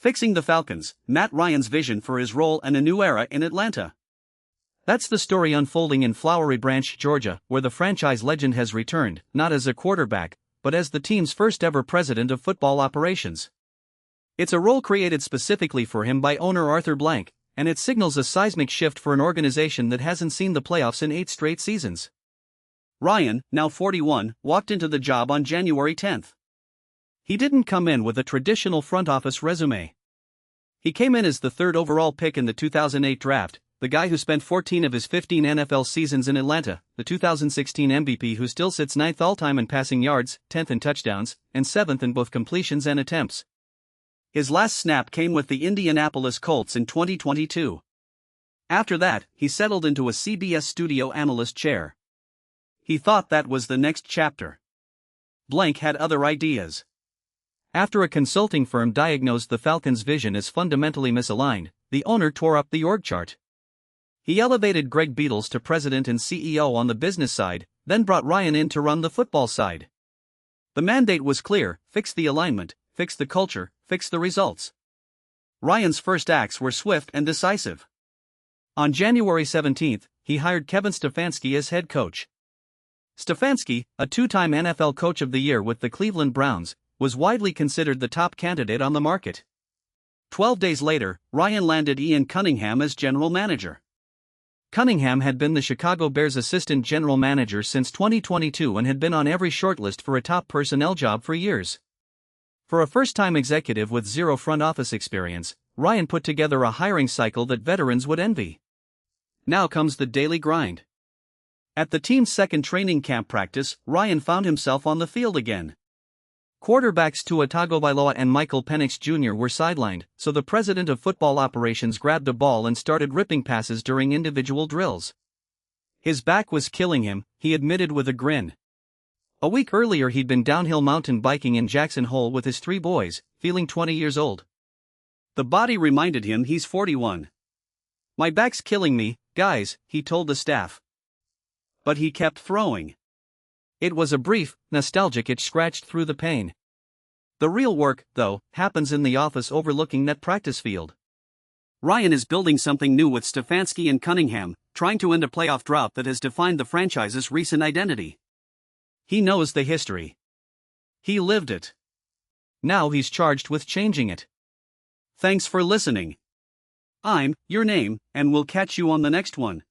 Fixing the Falcons, Matt Ryan's vision for his role and a new era in Atlanta. That's the story unfolding in Flowery Branch, Georgia, where the franchise legend has returned, not as a quarterback, but as the team's first ever president of football operations. It's a role created specifically for him by owner Arthur Blank, and it signals a seismic shift for an organization that hasn't seen the playoffs in 8 straight seasons. Ryan, now 41, walked into the job on January 10. He didn't come in with a traditional front office resume. He came in as the 3rd overall pick in the 2008 draft, the guy who spent 14 of his 15 NFL seasons in Atlanta, the 2016 MVP who still sits 9th all-time in passing yards, 10th in touchdowns, and 7th in both completions and attempts. His last snap came with the Indianapolis Colts in 2022. After that, he settled into a CBS studio analyst chair. He thought that was the next chapter. Blank had other ideas. After a consulting firm diagnosed the Falcons' vision as fundamentally misaligned, the owner tore up the org chart. He elevated Greg Beatles to president and CEO on the business side, then brought Ryan in to run the football side. The mandate was clear: fix the alignment, fix the culture, fix the results. Ryan's first acts were swift and decisive. On January 17, he hired Kevin Stefanski as head coach. Stefanski, a 2-time NFL Coach of the Year with the Cleveland Browns, was widely considered the top candidate on the market. 12 days later, Ryan landed Ian Cunningham as general manager. Cunningham had been the Chicago Bears' assistant general manager since 2022 and had been on every shortlist for a top personnel job for years. For a first-time executive with zero front office experience, Ryan put together a hiring cycle that veterans would envy. Now comes the daily grind. At the team's second training camp practice, Ryan found himself on the field again. Quarterbacks Tua Tagovailoa and Michael Penix Jr. were sidelined, so the president of football operations grabbed a ball and started ripping passes during individual drills. His back was killing him, he admitted with a grin. A week earlier he'd been downhill mountain biking in Jackson Hole with his 3 boys, feeling 20 years old. The body reminded him he's 41. "My back's killing me, guys," he told the staff. But he kept throwing. It was a brief, nostalgic itch scratched through the pain. The real work, though, happens in the office overlooking that practice field. Ryan is building something new with Stefanski and Cunningham, trying to end a playoff drought that has defined the franchise's recent identity. He knows the history. He lived it. Now he's charged with changing it. Thanks for listening. I'm your name, and we'll catch you on the next one.